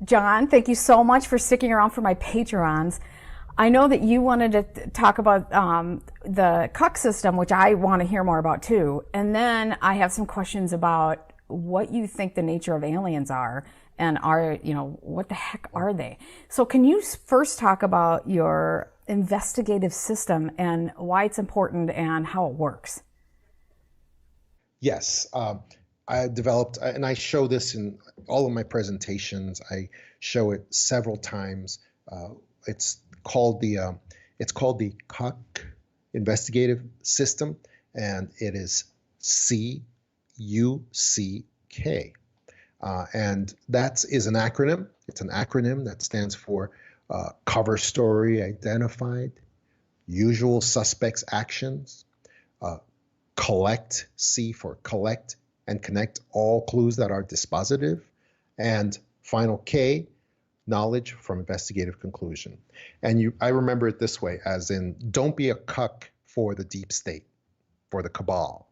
John, thank you so much for sticking around for my Patreons. I know that you wanted to talk about the cuck system, which I want to hear more about too. And then I have some questions about what you think the nature of aliens are and what the heck are they? So can you first talk about your investigative system and why it's important and how it works? Yes, I developed, and I show this in all of my presentations. I show it several times. It's called the cuck investigative system, and it is CUCK, and that is an acronym. It's an acronym that stands for cover story identified, usual suspects actions, collect, C for collect and connect all clues that are dispositive, and final K, knowledge from investigative conclusion. And I remember it this way, as in, don't be a cuck for the deep state, for the cabal.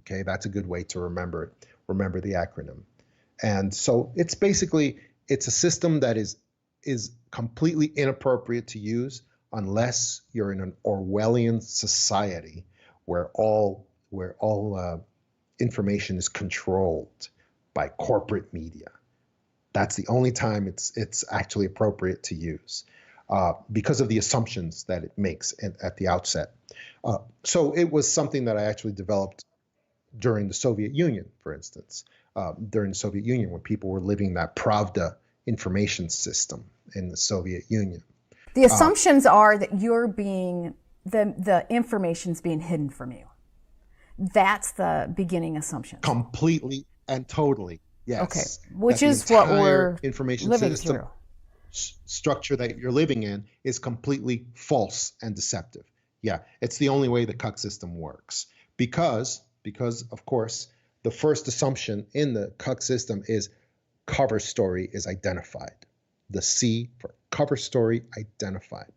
Okay, that's a good way to remember it. Remember the acronym. And so it's a system that is completely inappropriate to use unless you're in an Orwellian society where all information is controlled by corporate media. That's the only time it's actually appropriate to use because of the assumptions that it makes at the outset. So it was something that I actually developed during the Soviet Union, for instance, during the Soviet Union when people were living that Pravda information system in the Soviet Union. The assumptions are that the information's being hidden from you. That's the beginning assumption. Completely and totally, yes. Okay, which is what we're information living system through. Structure that you're living in is completely false and deceptive. Yeah, it's the only way the cuck system works. Because of course, the first assumption in the cuck system is cover story is identified. The C for cover story identified.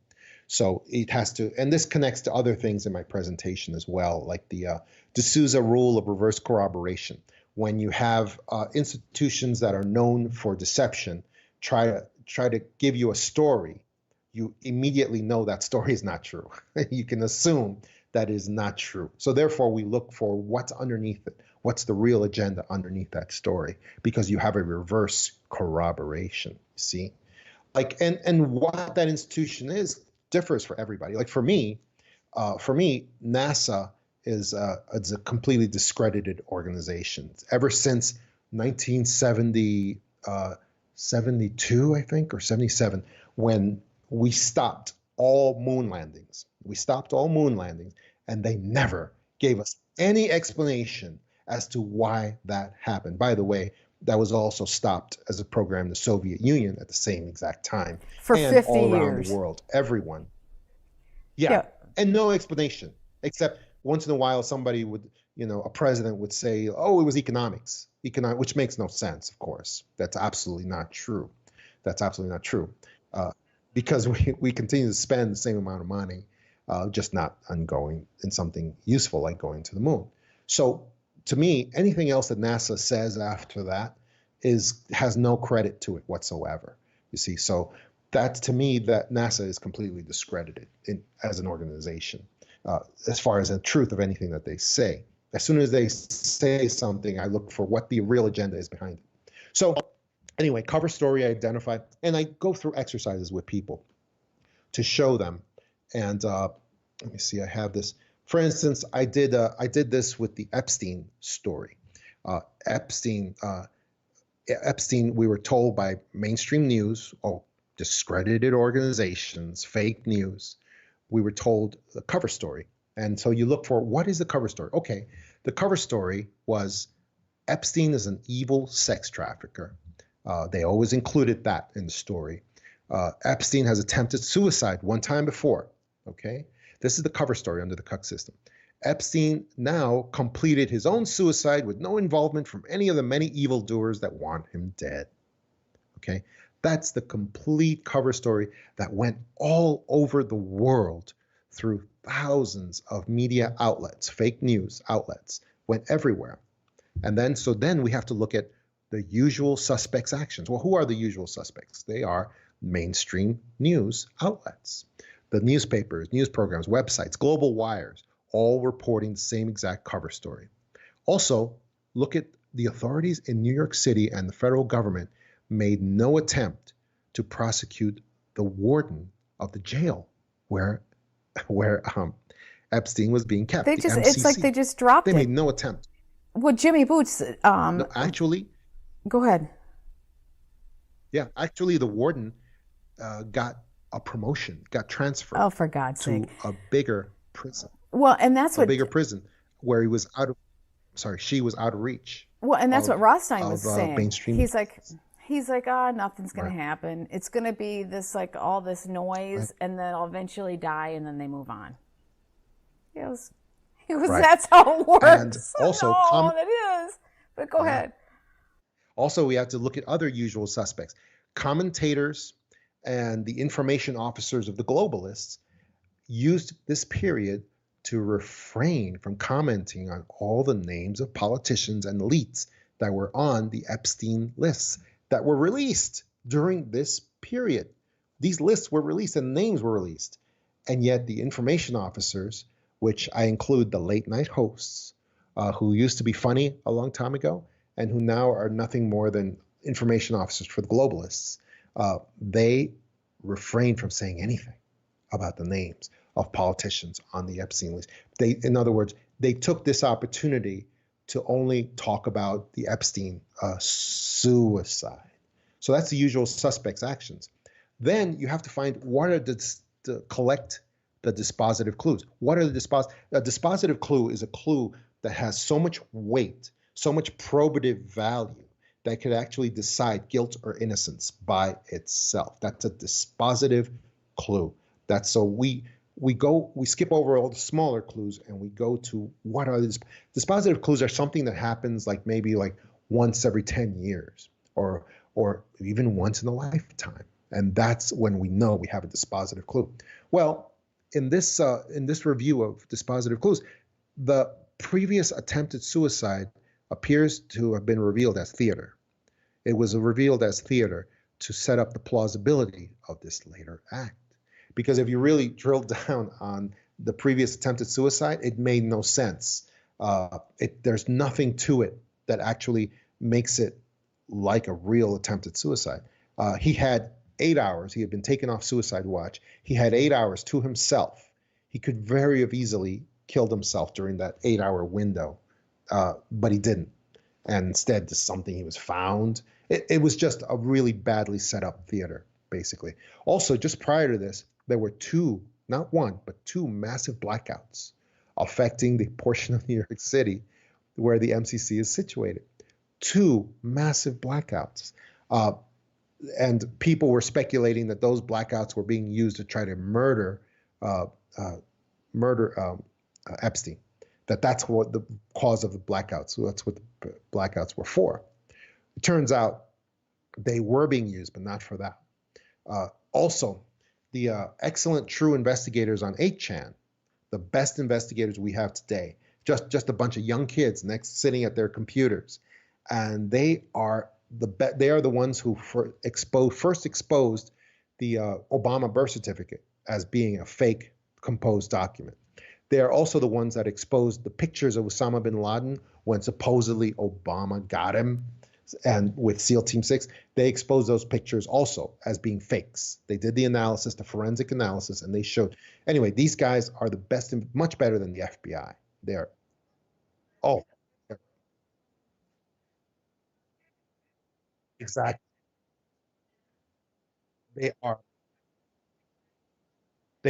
So it has to, and this connects to other things in my presentation as well, like the DeSouza rule of reverse corroboration. When you have institutions that are known for deception, try to give you a story, you immediately know that story is not true. You can assume that is not true. So therefore, we look for what's underneath it. What's the real agenda underneath that story? Because you have a reverse corroboration, you see? Like, and what that institution is differs for everybody. Like for me, NASA is it's a completely discredited organization. Ever since 1970, 72, I think, or 77, when we stopped all moon landings. We stopped all moon landings, and they never gave us any explanation as to why that happened. By the way, that was also stopped as a program in the Soviet Union at the same exact time. For and 50 all around years. The world, everyone. Yeah, and no explanation, except once in a while somebody would, a president would say, oh, it was economics, which makes no sense, of course. That's absolutely not true. That's absolutely not true. Because we continue to spend the same amount of money, just not on going in something useful like going to the moon. So to me, anything else that NASA says after that has no credit to it whatsoever. You see, so that's to me that NASA is completely discredited as an organization as far as the truth of anything that they say. As soon as they say something, I look for what the real agenda is behind it. So anyway, cover story identified, and I go through exercises with people to show them. And let me see, I have this. For instance, I did this with the Epstein story. Epstein, we were told by mainstream news, discredited organizations, fake news. We were told the cover story. And so you look for, what is the cover story? Okay, the cover story was Epstein is an evil sex trafficker. They always included that in the story. Epstein has attempted suicide one time before, okay? This is the cover story under the cuck system. Epstein now completed his own suicide with no involvement from any of the many evildoers that want him dead, okay? That's the complete cover story that went all over the world through thousands of media outlets, fake news outlets, went everywhere. And then we have to look at the usual suspects' actions. Well, who are the usual suspects? They are mainstream news outlets, the newspapers, news programs, websites, global wires, all reporting the same exact cover story. Also, look at the authorities in New York City and the federal government made no attempt to prosecute the warden of the jail where Epstein was being kept. They just, it's like they just dropped it. They made no attempt. Well, Jimmy Boots. No, actually. Go ahead. Yeah, actually, the warden got a promotion, got transferred. Oh, for God's sake! To a bigger prison. Well, and that's a bigger prison where he was out of. Sorry, she was out of reach. Well, and that's what Rothstein was saying. Mainstream. He's like, nothing's going to happen. It's going to be this, like, all this noise, and then I'll eventually die, and then they move on. He was. That's how it works. And also, it is. But go ahead. Also, we have to look at other usual suspects. Commentators and the information officers of the globalists used this period to refrain from commenting on all the names of politicians and elites that were on the Epstein lists that were released during this period. These lists were released and names were released. And yet the information officers, which I include the late night hosts, who used to be funny a long time ago and who now are nothing more than information officers for the globalists, they refrain from saying anything about the names of politicians on the Epstein list. In other words, they took this opportunity to only talk about the Epstein suicide. So that's the usual suspects' actions. Then you have to find what are to collect the dispositive clues. What are the a dispositive clue is a clue that has so much weight, so much probative value that could actually decide guilt or innocence by itself. That's a dispositive clue. That's so we skip over all the smaller clues and we go to what are these dispositive clues are something that happens like maybe like once every 10 years or even once in a lifetime. And that's when we know we have a dispositive clue. Well, in this review of dispositive clues, the previous attempted suicide appears to have been revealed as theater. It was revealed as theater to set up the plausibility of this later act. Because if you really drill down on the previous attempted suicide, it made no sense. There's nothing to it that actually makes it like a real attempted suicide. He had 8 hours. He had been taken off suicide watch. He had 8 hours to himself. He could very have easily killed himself during that 8-hour window, but he didn't. And instead, just something he was found. It was just a really badly set up theater, basically. Also, just prior to this, there were two, not one, but two massive blackouts affecting the portion of New York City where the MCC is situated. Two massive blackouts. And people were speculating that those blackouts were being used to try to murder Epstein. That's what the cause of the blackouts. So that's what the blackouts were for. It turns out they were being used, but not for that. Also, the excellent true investigators on 8chan, the best investigators we have today, just a bunch of young kids sitting at their computers, and they are the ones who first exposed the Obama birth certificate as being a fake composed document. They are also the ones that exposed the pictures of Osama bin Laden when supposedly Obama got him, and with SEAL Team 6, they exposed those pictures also as being fakes. They did the analysis, the forensic analysis, and they showed. Anyway, these guys are the best, and much better than the FBI. They're, exactly. They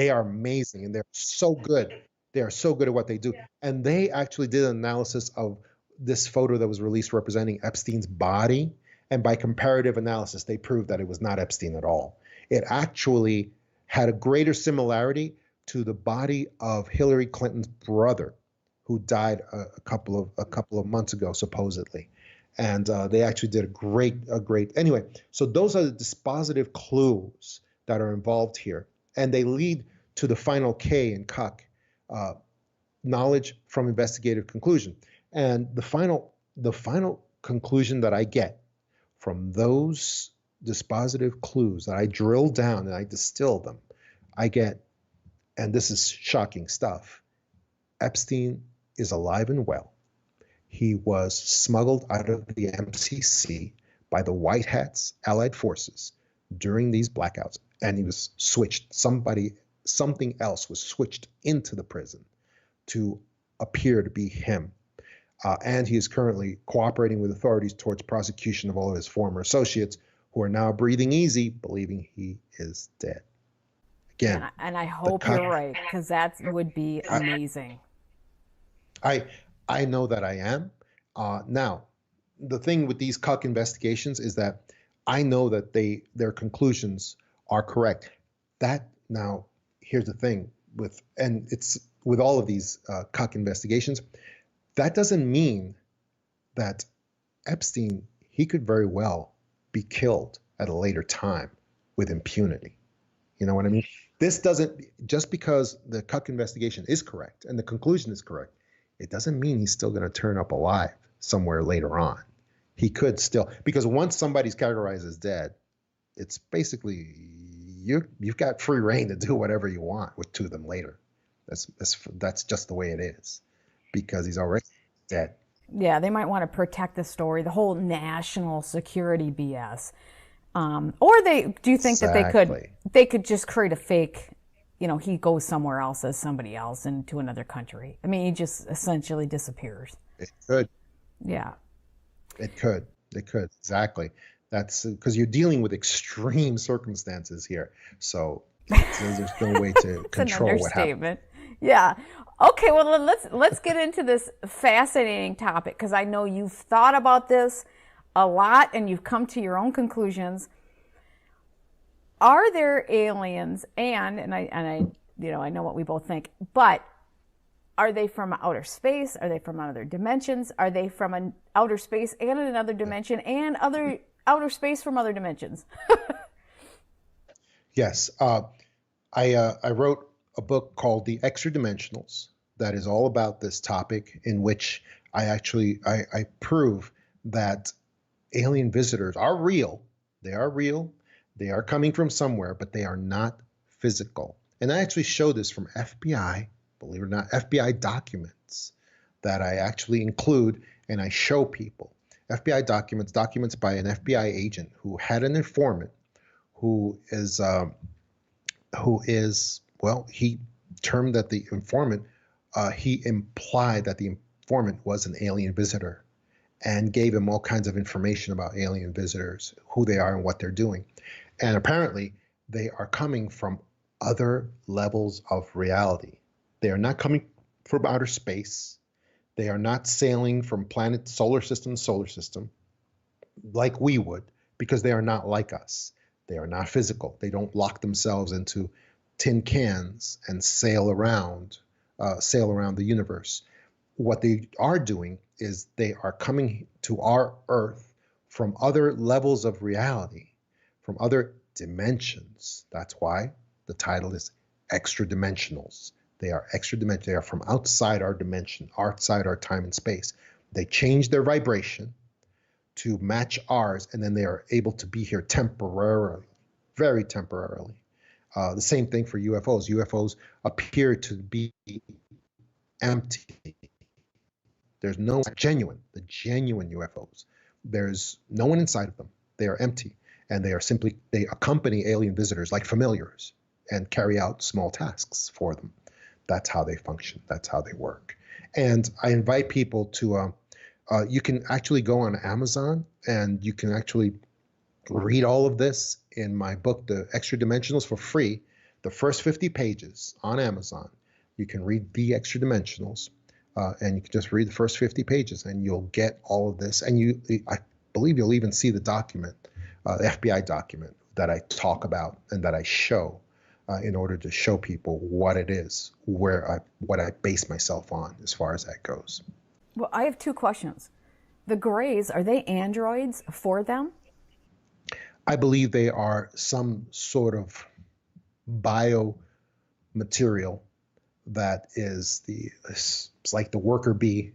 are amazing, and they're so good. They are so good at what they do. And they actually did an analysis of this photo that was released representing Epstein's body. And by comparative analysis, they proved that it was not Epstein at all. It actually had a greater similarity to the body of Hillary Clinton's brother, who died a couple of months ago, supposedly. And they actually did a great. Anyway, so those are the dispositive clues that are involved here. And they lead to the final K in cuck, knowledge from investigative conclusion. And the final conclusion that I get from those dispositive clues that I drill down and I distill them, I get, and this is shocking stuff, Epstein is alive and well. He was smuggled out of the MCC by the White Hats, Allied forces, during these blackouts, and he was switched. Something else was switched into the prison to appear to be him. And he is currently cooperating with authorities towards prosecution of all of his former associates, who are now breathing easy, believing he is dead. Again, and I hope you're right, because that would be amazing. I know that I am. Now, the thing with these cuck investigations is that I know that their conclusions are correct. Now, here's the thing and it's with all of these cuck investigations, that doesn't mean that Epstein, he could very well be killed at a later time with impunity. You know what I mean? This doesn't, just because the cuck investigation is correct and the conclusion is correct, it doesn't mean he's still going to turn up alive somewhere later on. He could still, because once somebody's categorized as dead, it's basically you've got free reign to do whatever you want to them later. That's just the way it is, because he's already dead. Yeah, they might want to protect the story, the whole national security BS. Or do you think that they could just create a fake, he goes somewhere else as somebody else into another country? I mean, he just essentially disappears. It could. Yeah. It could. Exactly. That's because you're dealing with extreme circumstances here. So there's no way to control what happens. Yeah. Okay, well, let's get into this fascinating topic, because I know you've thought about this a lot and you've come to your own conclusions. Are there aliens, and I know what we both think, but are they from outer space? Are they from other dimensions? Are they from an outer space and another dimension and other outer space from other dimensions? Yes. I wrote a book called The Extra Dimensionals that is all about this topic, in which I prove that alien visitors are real. They are real. They are coming from somewhere, but they are not physical. And I actually show this from FBI, believe it or not, FBI documents that I actually include and I show people. FBI documents by an FBI agent who had an informant who he termed that the informant, he implied that the informant was an alien visitor and gave him all kinds of information about alien visitors, who they are and what they're doing. And apparently they are coming from other levels of reality. They are not coming from outer space. They are not sailing from solar system to solar system like we would, because they are not like us. They are not physical. They don't lock themselves into tin cans and sail around the universe. What they are doing is they are coming to our Earth from other levels of reality, from other dimensions. That's why the title is Extra Dimensionals. They are extra dimensional. They are from outside our dimension, outside our time and space. They change their vibration to match ours, and then they are able to be here temporarily, very temporarily. The same thing for UFOs. UFOs appear to be empty. There's no the genuine UFOs. There's no one inside of them. They are empty, and they accompany alien visitors like familiars and carry out small tasks for them. That's how they function. That's how they work. And I invite people to, you can actually go on Amazon and you can actually read all of this in my book, The Extra Dimensionals, for free. The first 50 pages on Amazon, you can read The Extra Dimensionals, and you can just read the first 50 pages and you'll get all of this. And I believe you'll even see the document, the FBI document that I talk about and that I show. In order to show people what it is, what I base myself on as far as that goes. Well, I have two questions. The Greys, are they androids for them? I believe they are some sort of biomaterial that is it's like the worker bee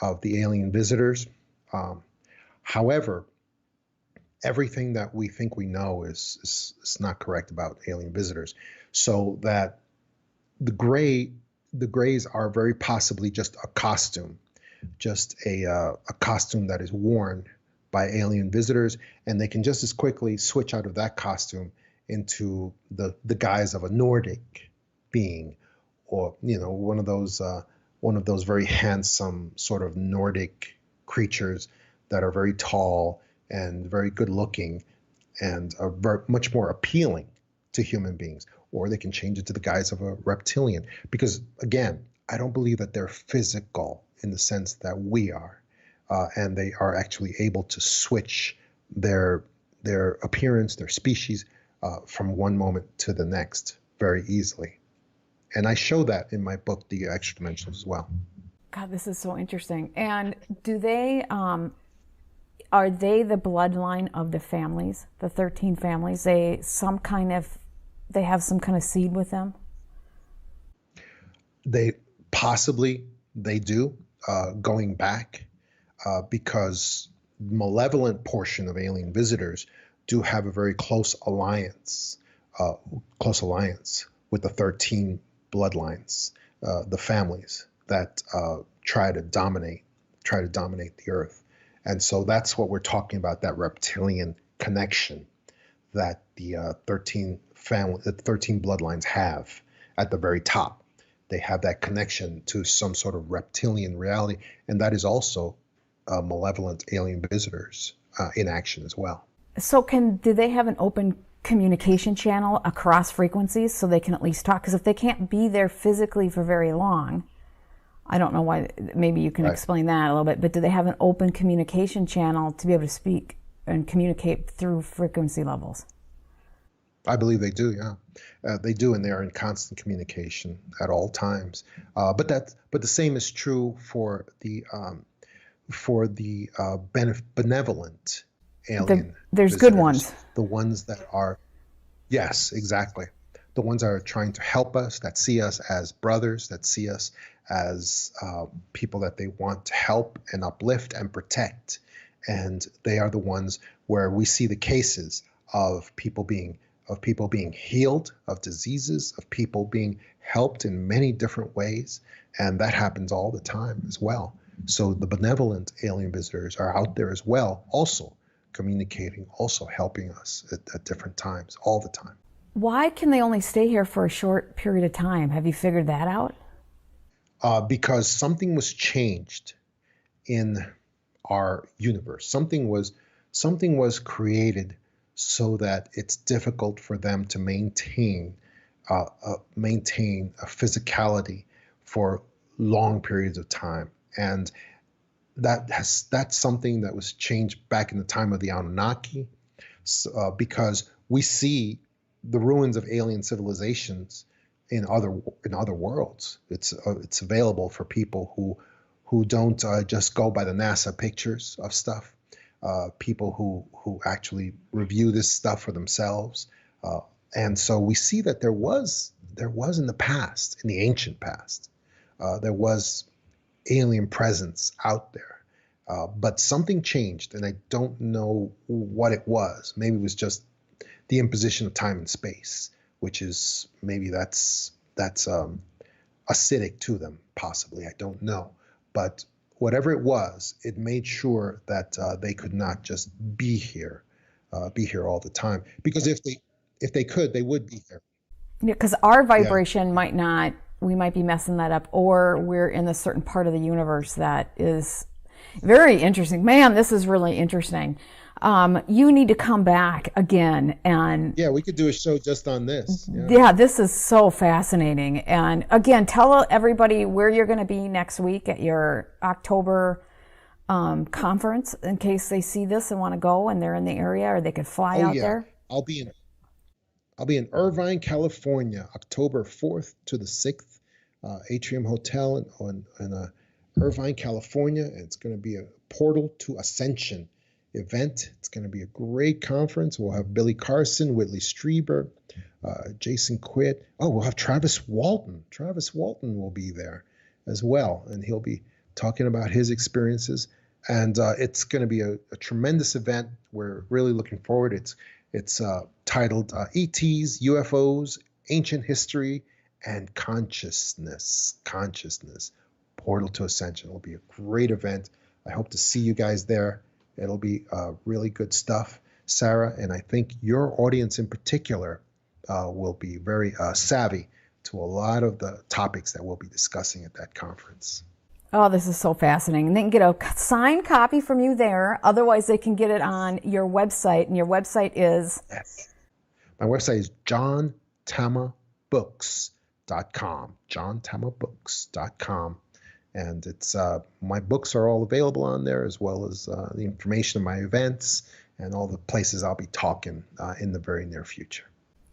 of the alien visitors. However, everything that we think we know is not correct about alien visitors. So that the grays are very possibly just a costume, just a costume that is worn by alien visitors, and they can just as quickly switch out of that costume into the guise of a Nordic being, or one of those very handsome sort of Nordic creatures that are very tall and very good looking and are much more appealing to human beings. Or they can change it to the guise of a reptilian, because again, I don't believe that they're physical in the sense that we are, and they are actually able to switch their appearance, their species, from one moment to the next very easily. And I show that in my book, The Extra Dimensionals, as well. God, this is so interesting. And do they, are they the bloodline of the families, the 13 families? They have some kind of seed with them? They do, going back, because malevolent portion of alien visitors do have a very close alliance with the 13 bloodlines, the families that try to dominate the earth. And so that's what we're talking about, that reptilian connection that the 13 bloodlines have at the very top. They have that connection to some sort of reptilian reality, and that is also malevolent alien visitors in action as well. So do they have an open communication channel across frequencies so they can at least talk? Because if they can't be there physically for very long, I don't know why, maybe you can explain that a little bit, but do they have an open communication channel to be able to speak and communicate through frequency levels? I believe they do, yeah. They do, and they are in constant communication at all times. But the same is true for the benevolent alien. There's visitors, good ones. The ones that are, yes, exactly. The ones that are trying to help us, that see us as brothers, that see us as people that they want to help and uplift and protect. And they are the ones where we see the cases of people being healed of diseases, of people being helped in many different ways. And that happens all the time as well. So the benevolent alien visitors are out there as well, also communicating, also helping us at different times, all the time. Why can they only stay here for a short period of time? Have you figured that out? Because something was changed in our universe. Something was created so that it's difficult for them to maintain a physicality for long periods of time. And that's something that was changed back in the time of the Anunnaki, because we see the ruins of alien civilizations in other worlds. It's available for people who don't just go by the NASA pictures of stuff. People who actually review this stuff for themselves, and so we see that there was in the past, in the ancient past, there was alien presence out there, but something changed, and I don't know what it was. Maybe it was just the imposition of time and space, which is maybe that's acidic to them, possibly. I don't know, but whatever it was, it made sure that they could not just be here all the time. Because if they could, they would be here. Yeah, because our vibration might not. We might be messing that up, or we're in a certain part of the universe that is very interesting. Man, this is really interesting. You need to come back again, and we could do a show just on this. Yeah, this is so fascinating. And again, tell everybody where you're going to be next week at your October conference, in case they see this and want to go and they're in the area, or they could fly out there. I'll be in Irvine, California, October 4th to the 6th, Atrium Hotel in Irvine, California. It's going to be a Portal to Ascension event. It's going to be a great conference. We'll have Billy Carson, Whitley Strieber, Jason Quitt. Oh, we'll have Travis Walton. Travis Walton will be there as well, and he'll be talking about his experiences And it's going to be a tremendous event. We're really looking forward. It's titled ETs, UFOs, Ancient History, and Consciousness. Portal to Ascension. It'll be a great event. I hope to see you guys there. It'll be really good stuff, Sarah. And I think your audience in particular will be very savvy to a lot of the topics that we'll be discussing at that conference. Oh, this is so fascinating. And they can get a signed copy from you there. Otherwise, they can get it on your website. And your website is? Yes. My website is johntamabooks.com. johntamabooks.com. And it's my books are all available on there, as well as the information of my events and all the places I'll be talking in the very near future.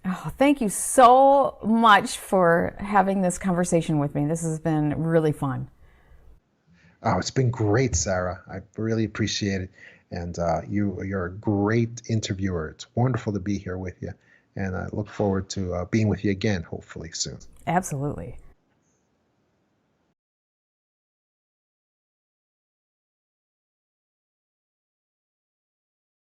Oh, thank you so much for having this conversation with me. This has been really fun. Oh, it's been great, Sarah. I really appreciate it. And you're a great interviewer. It's wonderful to be here with you. And I look forward to being with you again, hopefully soon. Absolutely.